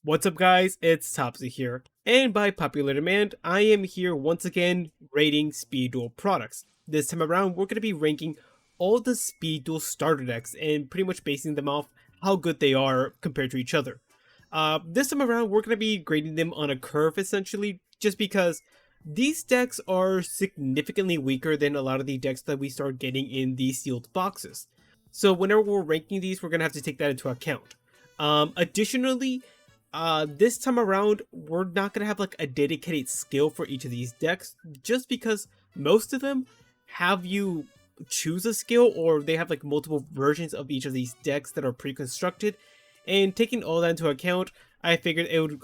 What's up guys, it's Topsy here, and by popular demand, I am here once again rating SpeedDuel products. This time around, we're going to be ranking all the SpeedDuel starter decks and pretty much basing them off how good they are compared to each other. This time around, we're going to be grading them on a curve essentially, just because these decks are significantly weaker than a lot of the decks that we start getting in the sealed boxes. So whenever we're ranking these, we're going to have to take that into account. Additionally, this time around, we're not going to have like a dedicated skill for each of these decks, just because most of them have you choose a skill, or they have like multiple versions of each of these decks that are pre-constructed. And taking all that into account, I figured it would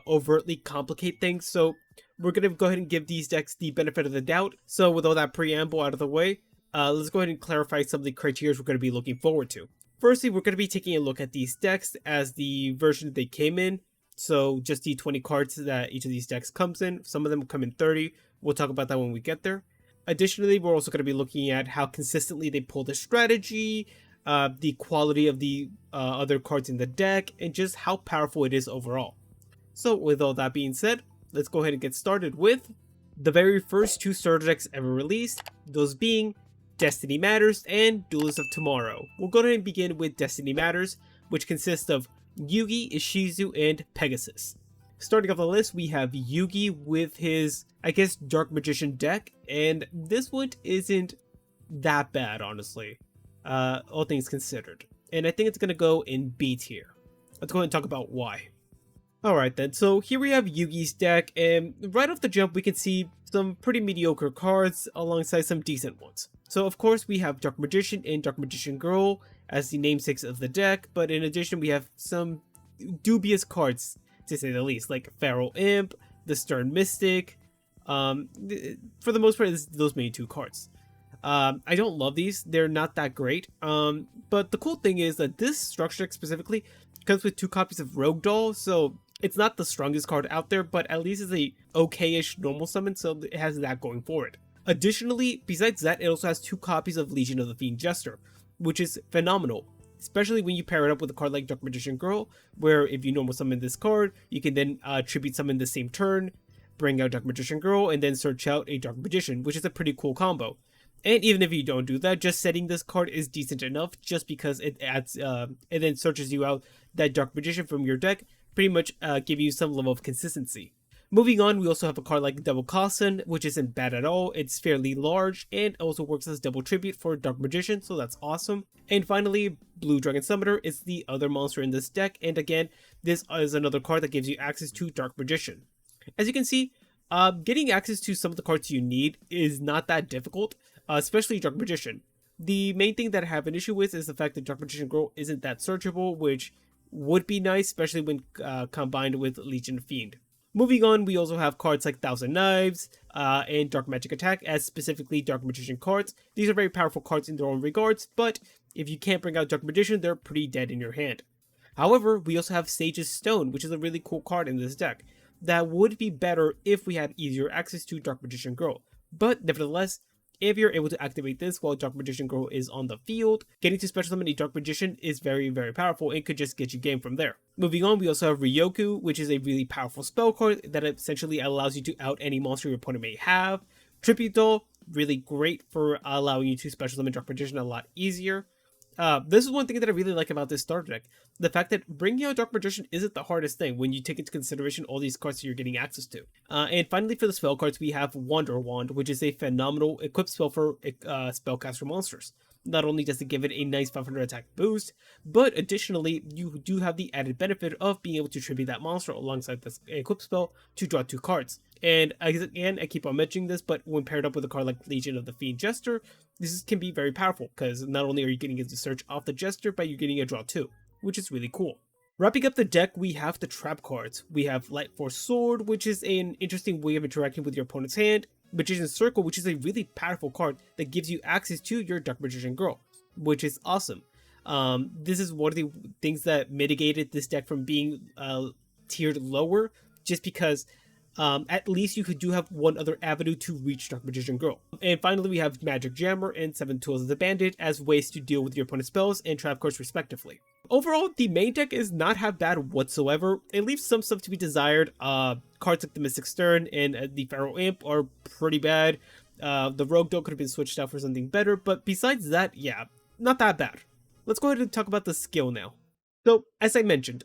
overtly complicate things, so we're going to go ahead and give these decks the benefit of the doubt. So with all that preamble out of the way, let's go ahead and clarify some of the criteria we're going to be looking forward to. Firstly, we're going to be taking a look at these decks as the version they came in. So just the 20 cards that each of these decks comes in. Some of them come in 30. We'll talk about that when we get there. Additionally, we're also going to be looking at how consistently they pull the strategy, the quality of the other cards in the deck, and just how powerful it is overall. So with all that being said, let's go ahead and get started with the very first two starter decks ever released, those being Destiny Matters and Duelist of Tomorrow. We'll go ahead and begin with Destiny Matters, which consists of Yugi, Ishizu, and Pegasus. Starting off the list, we have Yugi with his, I guess, Dark Magician deck, and this one isn't that bad, honestly, all things considered. And I think it's going to go in B tier. Let's go ahead and talk about why. Alright then, so here we have Yugi's deck, and right off the jump we can see some pretty mediocre cards alongside some decent ones. So of course we have Dark Magician and Dark Magician Girl as the namesakes of the deck, but in addition we have some dubious cards, to say the least, like Feral Imp, the Stern Mystic. For the most part, it's those main two cards. I don't love these, they're not that great, but the cool thing is that this structure deck specifically comes with 2 copies of Rogue Doll, so it's not the strongest card out there, but at least it's a okay-ish normal summon, so it has that going for it. Additionally, besides that, it also has 2 copies of Legion of the Fiend Jester, which is phenomenal, especially when you pair it up with a card like Dark Magician Girl, where if you normal summon this card, you can then tribute summon the same turn, bring out Dark Magician Girl, and then search out a Dark Magician, which is a pretty cool combo. And even if you don't do that, just setting this card is decent enough, just because it adds, it then searches you out that Dark Magician from your deck, pretty much give you some level of consistency. Moving on, we also have a card like Double Caution, which isn't bad at all. It's fairly large and also works as double tribute for Dark Magician, so that's awesome. And finally, Blue Dragon Summoner is the other monster in this deck, and again, this is another card that gives you access to Dark Magician. As you can see, getting access to some of the cards you need is not that difficult, especially Dark Magician. The main thing that I have an issue with is the fact that Dark Magician Girl isn't that searchable, which would be nice, especially when combined with Legion Fiend. Moving on, we also have cards like Thousand Knives and Dark Magic Attack as specifically Dark Magician cards. These are very powerful cards in their own regards, but if you can't bring out Dark Magician, they're pretty dead in your hand. However, we also have Sage's Stone, which is a really cool card in this deck that would be better if we had easier access to Dark Magician Girl. But nevertheless, if you're able to activate this while Dark Magician Girl is on the field, getting to special summon a Dark Magician is very, very powerful and could just get you game from there. Moving on, we also have Ryoku, which is a really powerful spell card that essentially allows you to out any monster your opponent may have. Tribute Doll, really great for allowing you to special summon Dark Magician a lot easier. This is one thing that I really like about this starter deck. The fact that bringing out Dark Magician isn't the hardest thing when you take into consideration all these cards that you're getting access to. And finally, for the spell cards, we have Wander Wand, which is a phenomenal equip spell for spellcaster monsters. Not only does it give it a nice 500 attack boost, but additionally, you do have the added benefit of being able to tribute that monster alongside this equip spell to draw 2 cards. And again, I keep on mentioning this, but when paired up with a card like Legion of the Fiend Jester, this can be very powerful, because not only are you getting to search off the Jester, but you're getting a draw too, which is really cool. Wrapping up the deck, we have the trap cards. We have Light Force Sword, which is an interesting way of interacting with your opponent's hand. Magician's Circle, which is a really powerful card that gives you access to your Dark Magician Girl, which is awesome. This is one of the things that mitigated this deck from being tiered lower, just because at least you do have one other avenue to reach Dark Magician Girl. And finally, we have Magic Jammer and 7 Tools of the Bandit as ways to deal with your opponent's spells and trap cards respectively. Overall, the main deck is not half bad whatsoever. It leaves some stuff to be desired. Cards like the Mystic Stern and the Feral Imp are pretty bad. The Rogue Doe could have been switched out for something better, but besides that, yeah, not that bad. Let's go ahead and talk about the skill now. So, as I mentioned,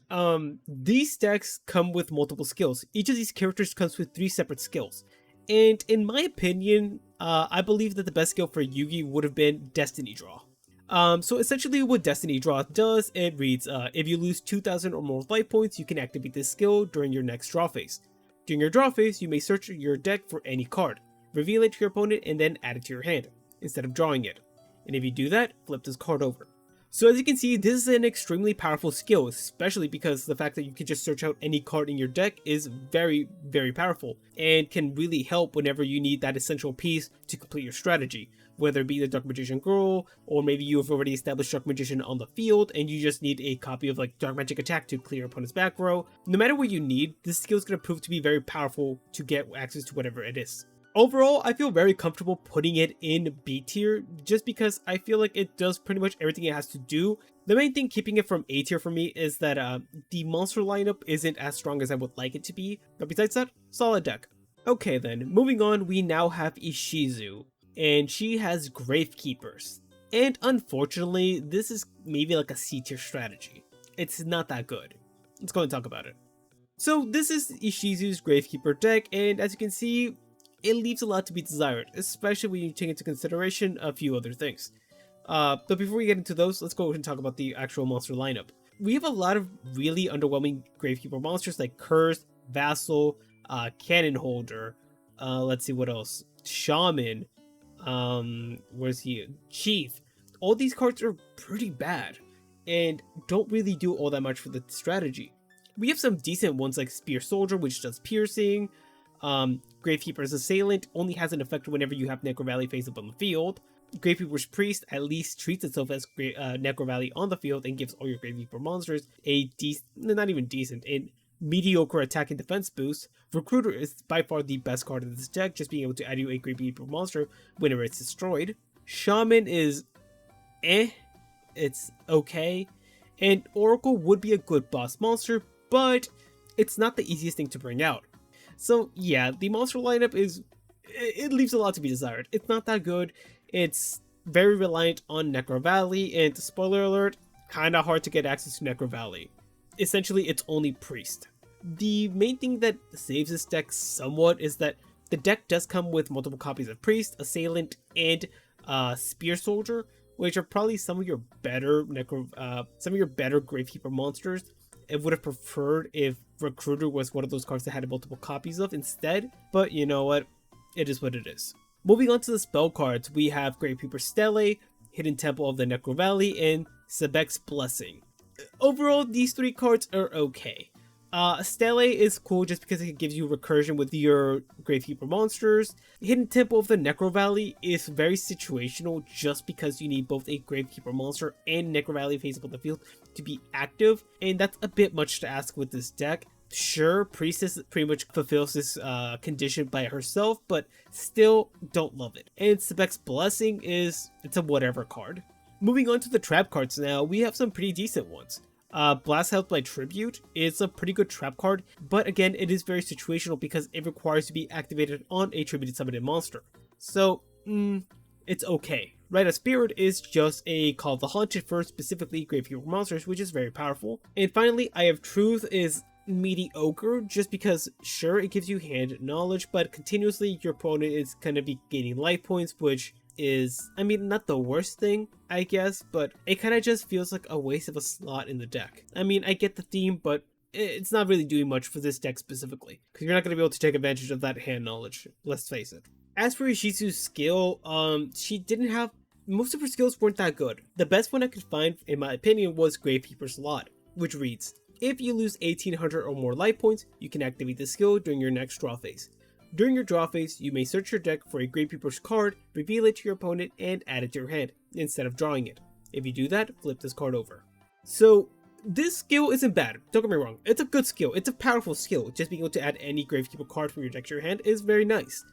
these decks come with multiple skills. Each of these characters comes with 3 separate skills. And in my opinion, I believe that the best skill for Yugi would have been Destiny Draw. So essentially what Destiny Draw does, it reads, if you lose 2,000 or more life points, you can activate this skill during your next draw phase. During your draw phase, you may search your deck for any card, reveal it to your opponent, and then add it to your hand, instead of drawing it. And if you do that, flip this card over. So as you can see, this is an extremely powerful skill, especially because the fact that you can just search out any card in your deck is very, very powerful, and can really help whenever you need that essential piece to complete your strategy, whether it be the Dark Magician Girl, or maybe you have already established Dark Magician on the field, and you just need a copy of like Dark Magic Attack to clear your opponent's back row. No matter what you need, this skill is going to prove to be very powerful to get access to whatever it is. Overall, I feel very comfortable putting it in B tier, just because I feel like it does pretty much everything it has to do. The main thing keeping it from A tier for me is that the monster lineup isn't as strong as I would like it to be, but besides that, solid deck. Okay then, moving on, we now have Ishizu, and she has Gravekeepers. And unfortunately, this is maybe like a C tier strategy. It's not that good. Let's go and talk about it. So this is Ishizu's Gravekeeper deck, and as you can see, it leaves a lot to be desired, especially when you take into consideration a few other things. But before we get into those, let's go ahead and talk about the actual monster lineup. We have a lot of really underwhelming Gravekeeper monsters like Curse, Vassal, Cannon Holder, let's see what else, Shaman, where's he, Chief. All these cards are pretty bad, and don't really do all that much for the strategy. We have some decent ones like Spear Soldier, which does piercing. Gravekeeper's Assailant only has an effect whenever you have Necro Valley face up on the field. Gravekeeper's Priest at least treats itself as Necro Valley on the field and gives all your Gravekeeper monsters a not even decent, a mediocre attack and defense boost. Recruiter is by far the best card in this deck, just being able to add you a Gravekeeper monster whenever it's destroyed. Shaman is it's okay, and Oracle would be a good boss monster, but it's not the easiest thing to bring out. So yeah, the monster lineup it leaves a lot to be desired. It's not that good. It's very reliant on Necro Valley, and spoiler alert, kinda hard to get access to Necro Valley. Essentially, it's only Priest. The main thing that saves this deck somewhat is that the deck does come with multiple copies of Priest, Assailant, and Spear Soldier, which are probably some of your better Gravekeeper monsters. I would have preferred if Recruiter was one of those cards that had multiple copies of instead, but you know what, it is what it is. Moving on to the spell cards, we have Gravekeeper Stele, Hidden Temple of the Necro Valley, and Sebek's Blessing. Overall, these 3 cards are okay. Stele is cool just because it gives you recursion with your Gravekeeper monsters. Hidden Temple of the Necro Valley is very situational just because you need both a Gravekeeper monster and Necro Valley face up on the field to be active, and that's a bit much to ask with this deck. Sure, Priestess pretty much fulfills this condition by herself, but still don't love it. And Sebek's Blessing it's a whatever card. Moving on to the trap cards now, we have some pretty decent ones. Blast Health by Tribute is a pretty good trap card, but again, it is very situational because it requires to be activated on a tributed summoned monster. So, it's okay. Rite of Spirit is just a Call of the Haunted for specifically Gravekeeper monsters, which is very powerful. And finally, Eye of Truth is mediocre just because, sure, it gives you hand knowledge, but continuously your opponent is going to be gaining life points, which is, I mean, not the worst thing, I guess, but it kind of just feels like a waste of a slot in the deck. I mean, I get the theme, but it's not really doing much for this deck specifically, because you're not going to be able to take advantage of that hand knowledge, let's face it. As for Ishizu's skill, most of her skills weren't that good. The best one I could find, in my opinion, was Gravekeeper's Lot, which reads, if you lose 1800 or more life points, you can activate the skill during your next draw phase. During your draw phase, you may search your deck for a Gravekeeper's card, reveal it to your opponent, and add it to your hand, instead of drawing it. If you do that, flip this card over. So, this skill isn't bad. Don't get me wrong. It's a good skill. It's a powerful skill. Just being able to add any Gravekeeper card from your deck to your hand is very nice.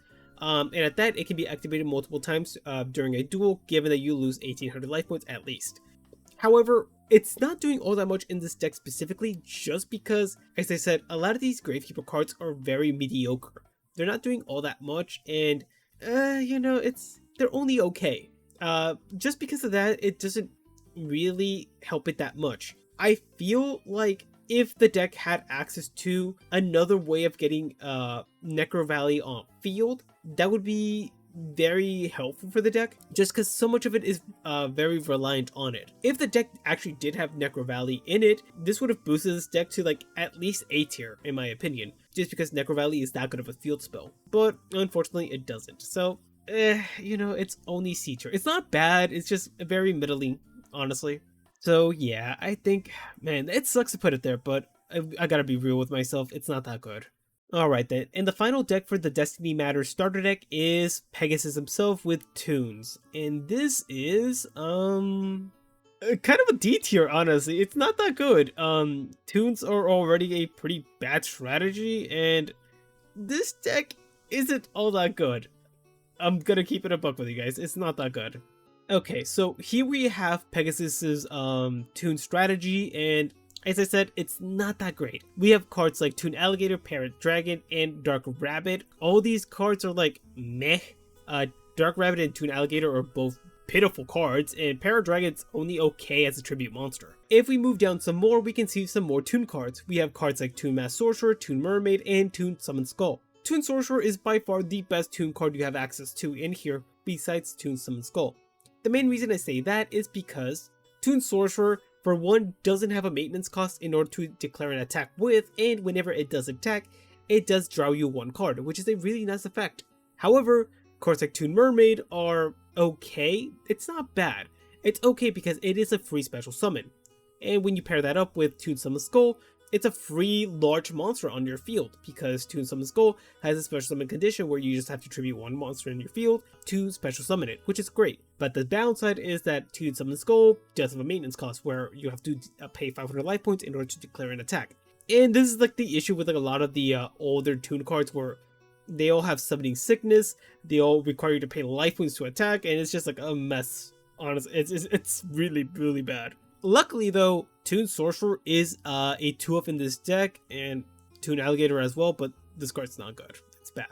And at that, it can be activated multiple times during a duel, given that you lose 1800 life points at least. However, it's not doing all that much in this deck specifically, just because, as I said, a lot of these Gravekeeper cards are very mediocre. They're not doing all that much, and they're only okay. Just because of that, it doesn't really help it that much. I feel like if the deck had access to another way of getting Necro Valley on field, that would be very helpful for the deck, just because so much of it is very reliant on it. If the deck actually did have Necro Valley in it, this would have boosted this deck to like at least A tier, in my opinion, just because Necro Valley is that good of a field spell. But unfortunately, it doesn't. So, it's only C tier. It's not bad, it's just very middling, honestly. So yeah, I think, man, it sucks to put it there, but I gotta be real with myself, it's not that good. Alright then, and the final deck for the Destiny Matters starter deck is Pegasus himself with Toons. And this is, kind of a D tier, honestly. It's not that good. Toons are already a pretty bad strategy, and this deck isn't all that good. I'm gonna keep it a buck with you guys, it's not that good. Okay, so here we have Pegasus's Toon strategy, and as I said, it's not that great. We have cards like Toon Alligator, Parrot Dragon, and Dark Rabbit. All these cards are like meh. Dark Rabbit and Toon Alligator are both pitiful cards, and Parrot Dragon's only okay as a tribute monster. If we move down some more, we can see some more Toon cards. We have cards like Toon Masked Sorcerer, Toon Mermaid, and Toon Summon Skull. Toon Sorcerer is by far the best Toon card you have access to in here, besides Toon Summon Skull. The main reason I say that is because Toon Sorcerer, for one, doesn't have a maintenance cost in order to declare an attack with, and whenever it does attack, it does draw you one card, which is a really nice effect. However, cards like Toon Mermaid are okay. It's not bad. It's okay because it is a free special summon. And when you pair that up with Toon Summon Skull, it's a free large monster on your field, because Toon Summon Skull has a special summon condition where you just have to tribute one monster in your field to special summon it, which is great. But the downside is that Toon Summon Skull does have a maintenance cost where you have to pay 500 life points in order to declare an attack. And this is like the issue with like a lot of the older Toon cards, where they all have summoning sickness, they all require you to pay life points to attack, and it's just like a mess. Honestly, it's really, really bad. Luckily though, Toon Sorcerer is a 2-up in this deck, and Toon Alligator as well, but this card's not good. It's bad.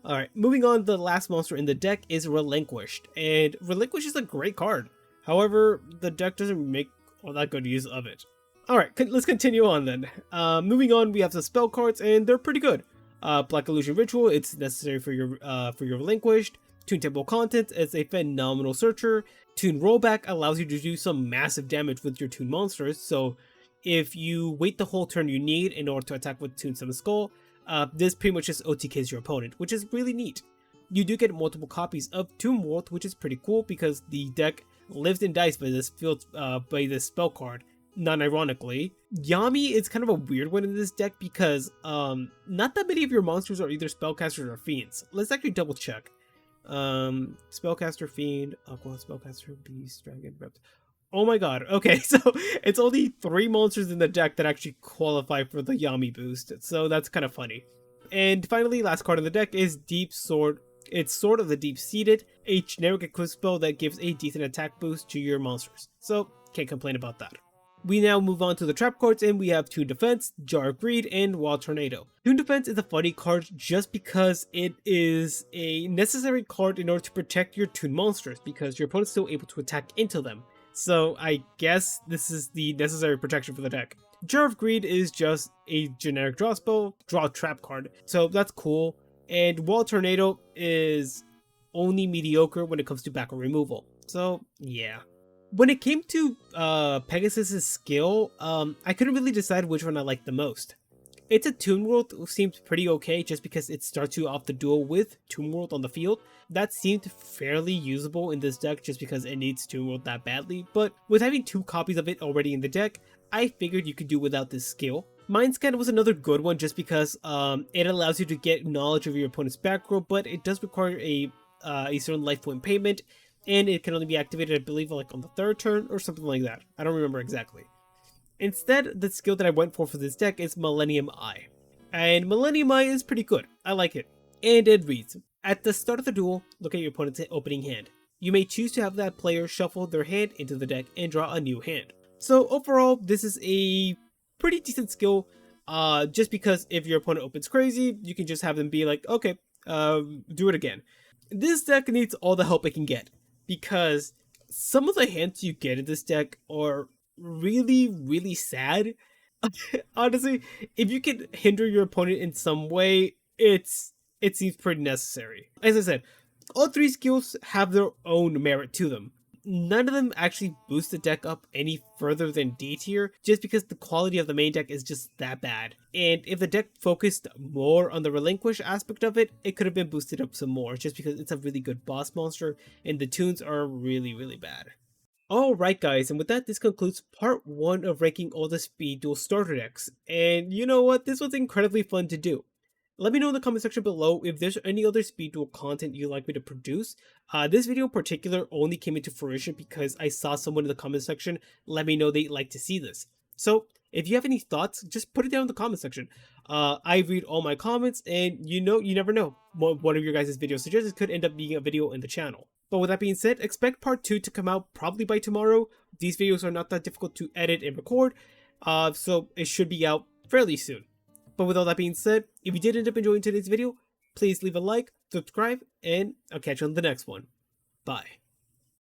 Alright, moving on, the last monster in the deck is Relinquished, and Relinquished is a great card. However, the deck doesn't make all that good use of it. Alright, let's continue on then. Moving on, we have the spell cards, and they're pretty good. Black Illusion Ritual, it's necessary for your Relinquished. Toon Temple Contents is a phenomenal searcher. Toon Rollback allows you to do some massive damage with your Toon monsters, so if you wait the whole turn you need in order to attack with Toon Summon Skull, this pretty much just OTKs your opponent, which is really neat. You do get multiple copies of Toon World, which is pretty cool because the deck lives and dies by this spell card, non-ironically. Yami is kind of a weird one in this deck because not that many of your monsters are either spellcasters or fiends. Let's actually double check. Spellcaster, Fiend, Aqua, Spellcaster, Beast, Dragon, Rept. Oh my god, okay, so it's only 3 monsters in the deck that actually qualify for the Yami boost, so that's kind of funny. And finally, last card in the deck is Deep Sword. It's Sword of the Deep-Seated, a generic equip spell that gives a decent attack boost to your monsters, so can't complain about that. We now move on to the trap cards, and we have Toon Defense, Jar of Greed, and Wild Tornado. Toon Defense is a funny card just because it is a necessary card in order to protect your Toon monsters, because your opponent's still able to attack into them. So I guess this is the necessary protection for the deck. Jar of Greed is just a generic draw spell, draw trap card, so that's cool. And Wild Tornado is only mediocre when it comes to background removal. So yeah. When it came to Pegasus's skill, I couldn't really decide which one I liked the most. It's a Toon World seems pretty okay just because it starts you off the duel with Toon World on the field. That seemed fairly usable in this deck just because it needs Toon World that badly, but with having 2 copies of it already in the deck, I figured you could do without this skill. Mind Scan was another good one just because it allows you to get knowledge of your opponent's back row, but it does require a certain life point payment, and it can only be activated, I believe, like on the 3rd turn or something like that. I don't remember exactly. Instead, the skill that I went for this deck is Millennium Eye. And Millennium Eye is pretty good, I like it. And it reads, at the start of the duel, look at your opponent's opening hand. You may choose to have that player shuffle their hand into the deck and draw a new hand. So overall, this is a pretty decent skill, just because if your opponent opens crazy, you can just have them be like, okay, do it again. This deck needs all the help it can get, because some of the hands you get in this deck are really sad. Honestly, if you can hinder your opponent in some way, it seems pretty necessary. As I said, all three skills have their own merit to them. None of them actually boost the deck up any further than D tier, just because the quality of the main deck is just that bad. And if the deck focused more on the relinquish aspect of it, it could have been boosted up some more, just because it's a really good boss monster, and the Toons are really bad. Alright guys, and with that, this concludes part 1 of ranking all the SpeedDuel starter decks. And you know what, this was incredibly fun to do. Let me know in the comment section below if there's any other SpeedDuel content you'd like me to produce. This video in particular only came into fruition because I saw someone in the comment section let me know they'd like to see this. So, if you have any thoughts, just put it down in the comment section. I read all my comments, and you never know. One of your guys' video suggestions could end up being a video in the channel. But with that being said, expect part 2 to come out probably by tomorrow. These videos are not that difficult to edit and record, so it should be out fairly soon. But with all that being said, if you did end up enjoying today's video, please leave a like, subscribe, and I'll catch you on the next one. Bye.